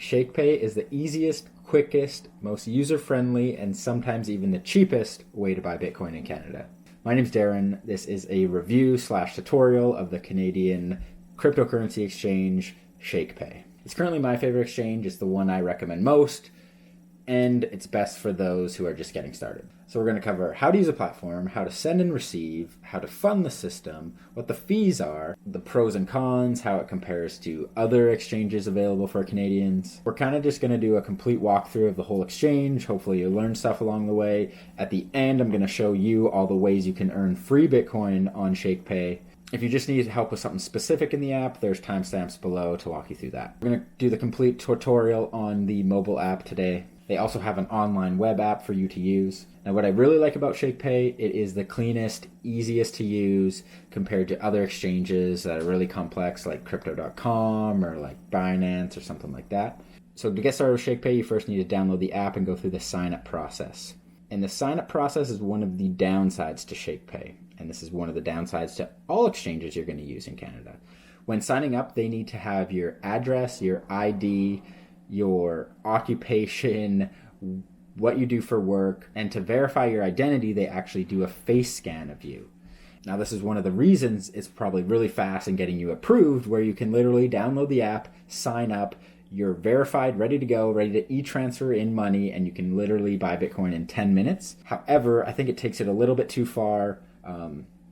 Shakepay is the easiest, quickest, most user-friendly, and sometimes even the cheapest way to buy Bitcoin in Canada. My name's Darren. This is a review/tutorial of the Canadian cryptocurrency exchange, Shakepay. It's currently my favorite exchange. It's the one I recommend most, and it's best for those who are just getting started. So we're going to cover how to use a platform, how to send and receive, how to fund the system, what the fees are, the pros and cons, how it compares to other exchanges available for Canadians. We're kind of just going to do a complete walkthrough of the whole exchange. Hopefully you learn stuff along the way. At the end, I'm going to show you all the ways you can earn free Bitcoin on Shakepay. If you just need help with something specific in the app, there's timestamps below to walk you through that. We're going to do the complete tutorial on the mobile app today. They also have an online web app for you to use. Now, what I really like about Shakepay, it is the cleanest, easiest to use compared to other exchanges that are really complex like Crypto.com or like Binance or something like that. So to get started with Shakepay, you first need to download the app and go through the sign-up process. And the sign-up process is one of the downsides to Shakepay. And this is one of the downsides to all exchanges you're going to use in Canada. When signing up, they need to have your address, your ID, your occupation, what you do for work, and to verify your identity, they actually do a face scan of you. Now, this is one of the reasons it's probably really fast in getting you approved, where you can literally download the app, sign up, you're verified, ready to go, ready to e-transfer in money, and you can literally buy Bitcoin in 10 minutes. However, I think it takes it a little bit too far.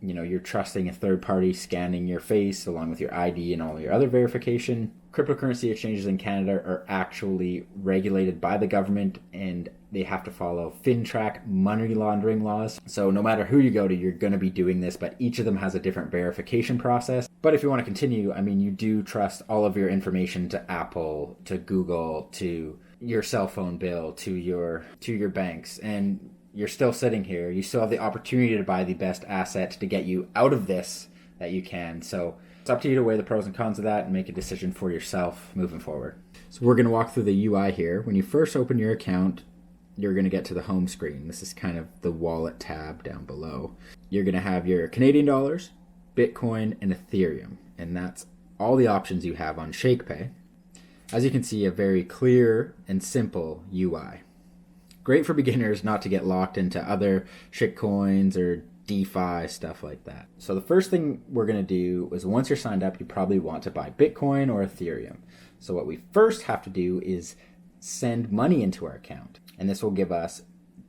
You're trusting a third party scanning your face along with your ID and all your other verification. Cryptocurrency exchanges in Canada are actually regulated by the government, and they have to follow FinTrack money laundering laws. So no matter who you go to, you're going to be doing this, but each of them has a different verification process. But if you want to continue, you do trust all of your information to Apple, to Google, to your cell phone bill, to your banks, and you're still sitting here. You still have the opportunity to buy the best asset to get you out of this that you can. So it's up to you to weigh the pros and cons of that and make a decision for yourself moving forward. So we're going to walk through the UI here. When you first open your account, you're going to get to the home screen. This is kind of the wallet tab down below. You're going to have your Canadian dollars, Bitcoin, and Ethereum. And that's all the options you have on Shakepay. As you can see, a very clear and simple UI. Great for beginners not to get locked into other shitcoins or DeFi, stuff like that. So the first thing we're going to do is once you're signed up, you probably want to buy Bitcoin or Ethereum. So what we first have to do is send money into our account. And this will give us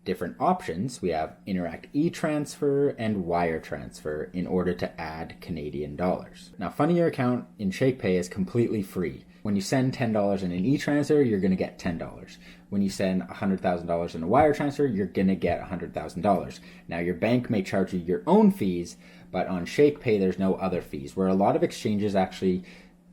different options. We have Interact e-transfer and wire transfer in order to add Canadian dollars. Now, funding your account in Shakepay is completely free. When you send $10 in an e-transfer, you're going to get $10. When you send $100,000 in a wire transfer, you're going to get $100,000. Now, your bank may charge you your own fees, but on Shakepay, there's no other fees, where a lot of exchanges actually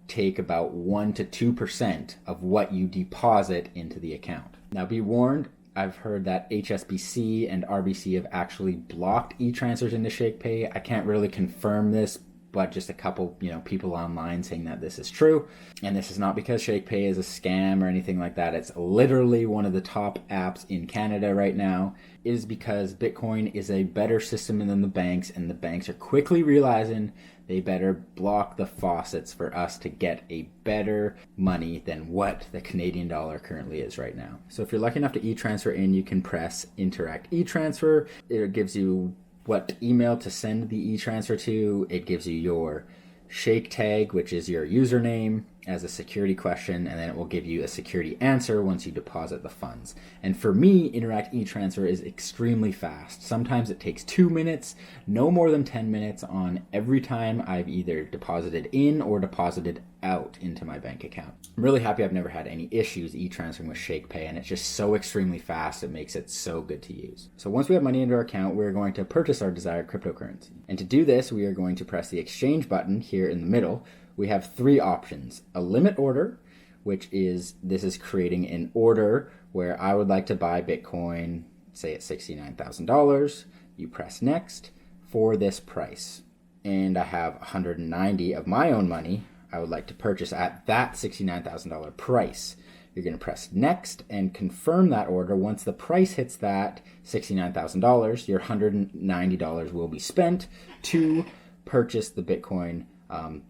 take about 1% to 2% of what you deposit into the account. Now, be warned, I've heard that HSBC and RBC have actually blocked e-transfers into Shakepay. I can't really confirm this, but just a couple, people online saying that this is true. And this is not because Shakepay is a scam or anything like that. It's literally one of the top apps in Canada right now. It is because Bitcoin is a better system than the banks, and the banks are quickly realizing they better block the faucets for us to get a better money than what the Canadian dollar currently is right now. So if you're lucky enough to e-transfer in, you can press Interact e-transfer. It gives you what email to send the e-transfer to. It gives you your Shake tag, which is your username, as a security question, and then it will give you a security answer once you deposit the funds. And for me, Interact e-transfer is extremely fast. Sometimes it takes 2 minutes, no more than 10 minutes on every time I've either deposited in or deposited out into my bank account. I'm really happy I've never had any issues e-transferring with Shakepay, and it's just so extremely fast. It makes it so good to use. So once we have money into our account, we're going to purchase our desired cryptocurrency. And to do this, we are going to press the exchange button here in the middle. We have three options: a limit order, which is, this is creating an order where I would like to buy Bitcoin, say at $69,000. You press next for this price. And I have 190 of my own money I would like to purchase at that $69,000 price. You're going to press next and confirm that order. Once the price hits that $69,000, your $190 will be spent to purchase the Bitcoin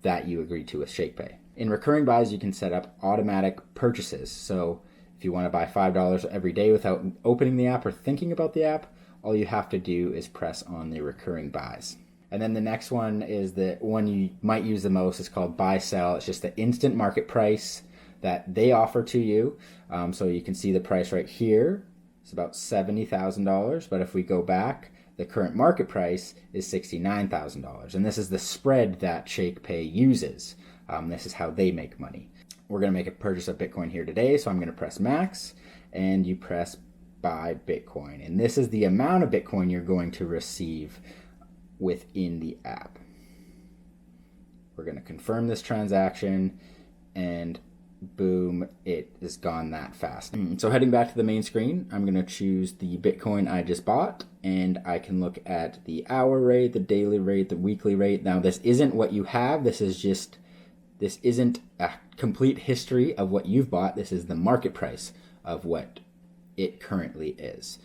that you agreed to with Shakepay. In recurring buys, you can set up automatic purchases. So if you want to buy $5 every day without opening the app or thinking about the app, all you have to do is press on the recurring buys. And then the next one is the one you might use the most. It's called buy sell. It's just the instant market price that they offer to you. So you can see the price right here. It's about $70,000. But if we go back, the current market price is $69,000. And this is the spread that Shakepay uses. This is how they make money. We're going to make a purchase of Bitcoin here today. So I'm going to press max and you press buy Bitcoin. And this is the amount of Bitcoin you're going to receive within the app. We're going to confirm this transaction and boom, it is gone that fast. So heading back to the main screen, I'm going to choose the Bitcoin I just bought and I can look at the hour rate, the daily rate, the weekly rate. Now this isn't what you have. This isn't a complete history of what you've bought. This is the market price of what it currently is.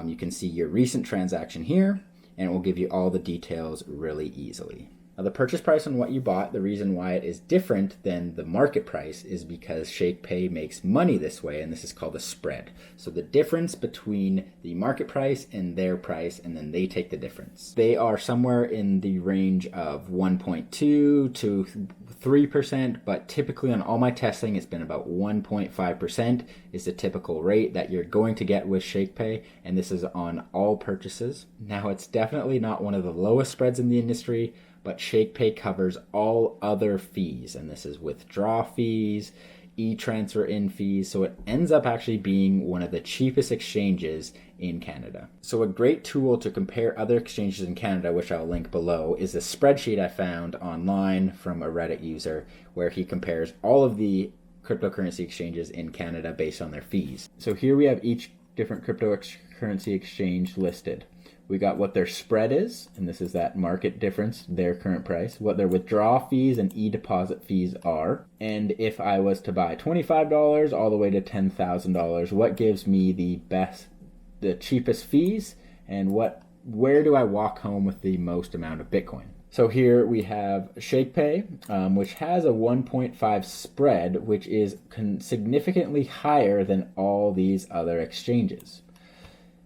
You can see your recent transaction here and it will give you all the details really easily. Now the purchase price on what you bought, the reason why it is different than the market price is because Shakepay makes money this way, and this is called a spread. So the difference between the market price and their price, and then they take the difference. They are somewhere in the range of 1.2 to 3%, but typically on all my testing, it's been about 1.5% is the typical rate that you're going to get with Shakepay, and this is on all purchases. Now it's definitely not one of the lowest spreads in the industry, but Shakepay covers all other fees, and this is withdrawal fees, e-transfer in fees, so it ends up actually being one of the cheapest exchanges in Canada. So a great tool to compare other exchanges in Canada, which I'll link below, is a spreadsheet I found online from a Reddit user where he compares all of the cryptocurrency exchanges in Canada based on their fees. So here we have each different cryptocurrency exchange listed. We got what their spread is, and this is that market difference, their current price, what their withdrawal fees and e-deposit fees are. And if I was to buy $25 all the way to $10,000, what gives me the cheapest fees, and where do I walk home with the most amount of Bitcoin? So here we have Shakepay, which has a 1.5 spread, which is significantly higher than all these other exchanges.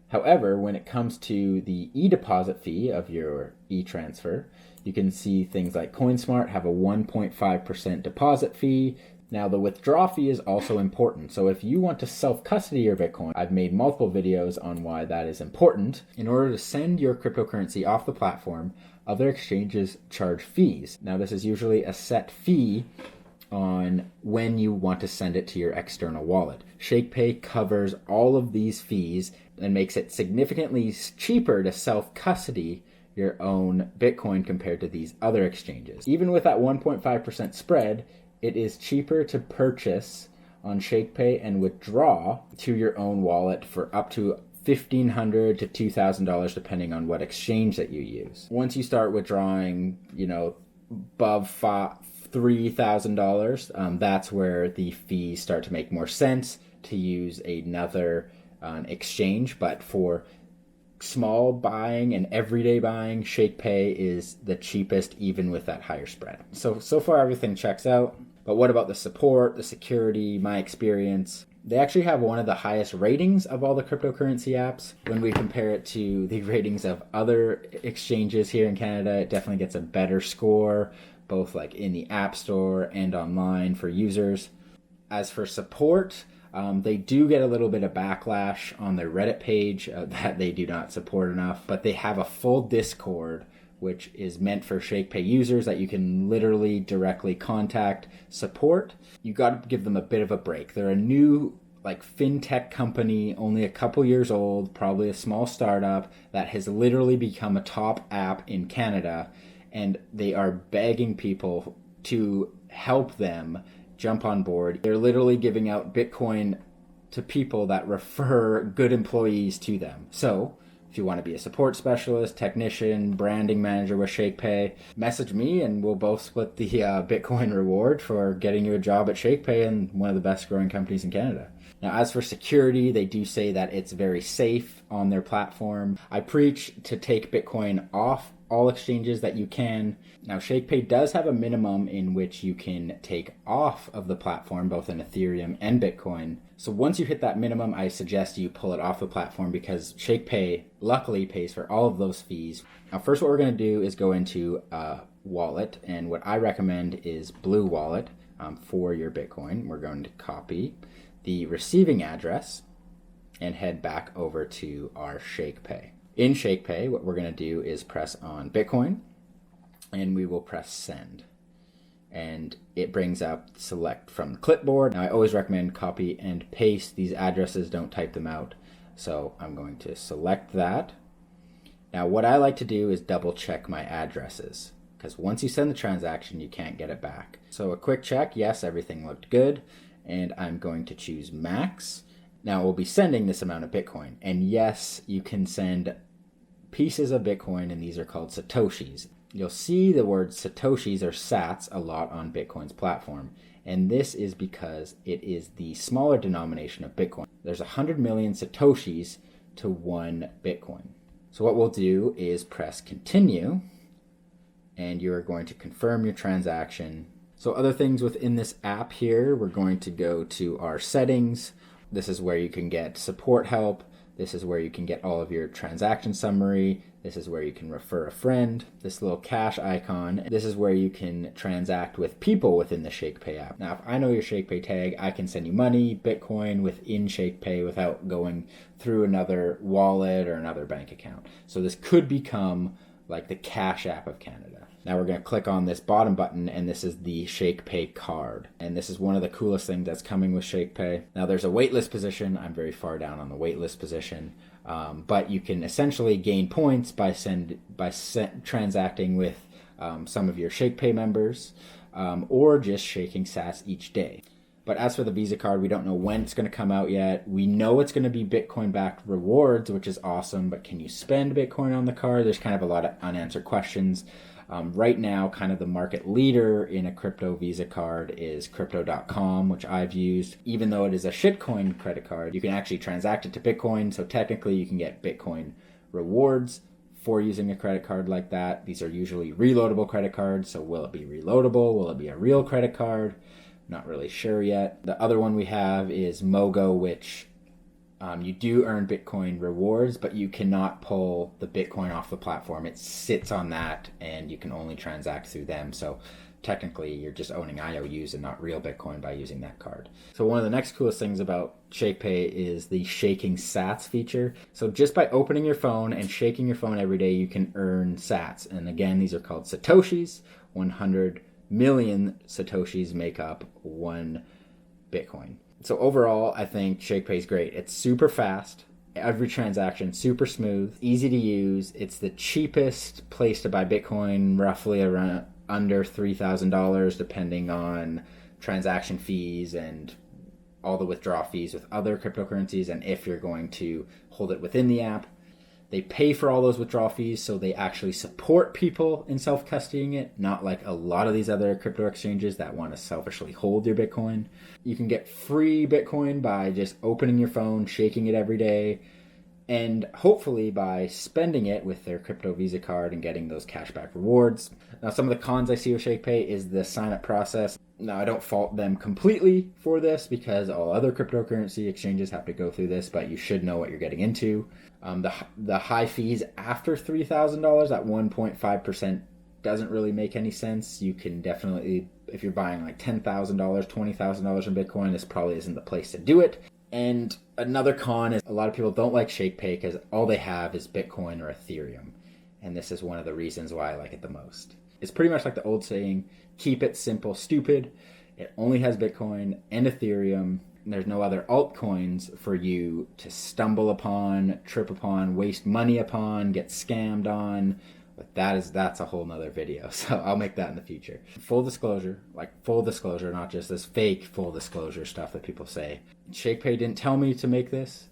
However, when it comes to the e-deposit fee of your e-transfer, you can see things like CoinSmart have a 1.5% deposit fee. Now, the withdrawal fee is also important. So if you want to self-custody your Bitcoin, I've made multiple videos on why that is important. In order to send your cryptocurrency off the platform, other exchanges charge fees. Now, this is usually a set fee on when you want to send it to your external wallet. Shakepay covers all of these fees and makes it significantly cheaper to self-custody your own Bitcoin compared to these other exchanges. Even with that 1.5% spread, it is cheaper to purchase on Shakepay and withdraw to your own wallet for up to $1,500 to $2,000 depending on what exchange that you use. Once you start withdrawing, above $3,000, that's where the fees start to make more sense to use another exchange. But for small buying and everyday buying, Shakepay is the cheapest even with that higher spread. So far everything checks out. But what about the support, the security, my experience? They actually have one of the highest ratings of all the cryptocurrency apps. When we compare it to the ratings of other exchanges here in Canada, it definitely gets a better score, both like in the App Store and online for users. As for support, they do get a little bit of backlash on their Reddit page that they do not support enough, but they have a full Discord which is meant for Shakepay users that you can literally directly contact support. You got to give them a bit of a break. They're a new fintech company, only a couple years old, probably a small startup that has literally become a top app in Canada, and they are begging people to help them jump on board. They're literally giving out Bitcoin to people that refer good employees to them. So if you want to be a support specialist, technician, branding manager with Shakepay, message me and we'll both split the Bitcoin reward for getting you a job at Shakepay and one of the best growing companies in Canada. Now, as for security, they do say that it's very safe on their platform. I preach to take Bitcoin off all exchanges that you can. Now, Shakepay does have a minimum in which you can take off of the platform, both in Ethereum and Bitcoin. So once you hit that minimum, I suggest you pull it off the platform because Shakepay luckily pays for all of those fees. Now, first what we're going to do is go into a wallet, and what I recommend is Blue Wallet for your Bitcoin. We're going to copy the receiving address and head back over to our Shakepay. In Shakepay, what we're going to do is press on Bitcoin, and we will press send. And it brings up select from the clipboard. Now, I always recommend copy and paste these addresses, don't type them out. So I'm going to select that. Now, what I like to do is double check my addresses, because once you send the transaction, you can't get it back. So a quick check, yes, everything looked good. And I'm going to choose max. Now, we'll be sending this amount of Bitcoin. And yes, you can send pieces of Bitcoin, and these are called Satoshis. You'll see the word Satoshis or sats a lot on Bitcoin's platform. And this is because it is the smaller denomination of Bitcoin. There's 100 million Satoshis to 1 Bitcoin. So what we'll do is press continue, and you're going to confirm your transaction. So other things within this app here, we're going to go to our settings. This is where you can get support help. This is where you can get all of your transaction summary. This is where you can refer a friend. This little cash icon. This is where you can transact with people within the Shakepay app. Now, if I know your Shakepay tag, I can send you money, Bitcoin within Shakepay without going through another wallet or another bank account. So this could become like the Cash App of Canada. Now we're going to click on this bottom button, and this is the Shakepay Card. And this is one of the coolest things that's coming with Shakepay. Now there's a waitlist position. I'm very far down on the waitlist position. But you can essentially gain points by transacting with some of your Shakepay members or just shaking sats each day. But as for the Visa card, we don't know when it's going to come out yet. We know it's going to be Bitcoin-backed rewards, which is awesome. But can you spend Bitcoin on the card? There's kind of a lot of unanswered questions. Right now, kind of the market leader in a crypto Visa card is Crypto.com, which I've used. Even though it is a shitcoin credit card, you can actually transact it to Bitcoin. So technically, you can get Bitcoin rewards for using a credit card like that. These are usually reloadable credit cards. So will it be reloadable? Will it be a real credit card? Not really sure yet. The other one we have is Mogo, which you do earn Bitcoin rewards, but you cannot pull the Bitcoin off the platform. It sits on that, and you can only transact through them. So technically, you're just owning IOUs and not real Bitcoin by using that card. So one of the next coolest things about Shakepay is the shaking sats feature. So just by opening your phone and shaking your phone every day, you can earn sats. And again, these are called Satoshis. 100 million Satoshis make up 1 Bitcoin. So overall, I think Shakepay is great. It's super fast. Every transaction, super smooth, easy to use. It's the cheapest place to buy Bitcoin, roughly around under $3,000, depending on transaction fees and all the withdrawal fees with other cryptocurrencies, and if you're going to hold it within the app. They pay for all those withdrawal fees, so they actually support people in self-custodying it, not like a lot of these other crypto exchanges that want to selfishly hold your Bitcoin. You can get free Bitcoin by just opening your phone, shaking it every day, and hopefully by spending it with their crypto Visa card and getting those cashback rewards. Now, some of the cons I see with Shakepay is the sign-up process. Now, I don't fault them completely for this because all other cryptocurrency exchanges have to go through this, but you should know what you're getting into. The high fees after $3,000 at 1.5% doesn't really make any sense. You can definitely, if you're buying like $10,000, $20,000 in Bitcoin, this probably isn't the place to do it. And another con is a lot of people don't like Shakepay because all they have is Bitcoin or Ethereum. And this is one of the reasons why I like it the most. It's pretty much like the old saying, keep it simple, stupid. It only has Bitcoin and Ethereum. And there's no other altcoins for you to stumble upon, trip upon, waste money upon, get scammed on. But that's a whole nother video. So I'll make that in the future. Full disclosure, not just this fake full disclosure stuff that people say. Shakepay didn't tell me to make this.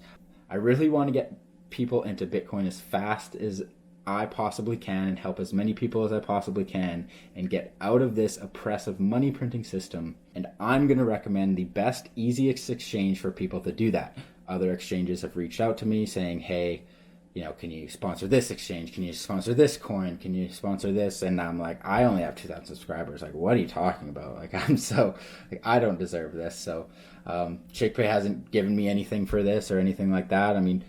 I really want to get people into Bitcoin as fast as I possibly can and help as many people as I possibly can and get out of this oppressive money printing system. And I'm going to recommend the best, easiest exchange for people to do that. Other exchanges have reached out to me saying, hey, can you sponsor this exchange? Can you sponsor this coin? Can you sponsor this? And I'm like, I only have 2,000 subscribers. Like, what are you talking about? Like, I don't deserve this. So, Shakepay hasn't given me anything for this or anything like that. I mean,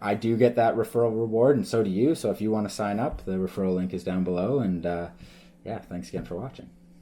I do get that referral reward, and so do you. So if you want to sign up, the referral link is down below. And yeah, thanks again for watching.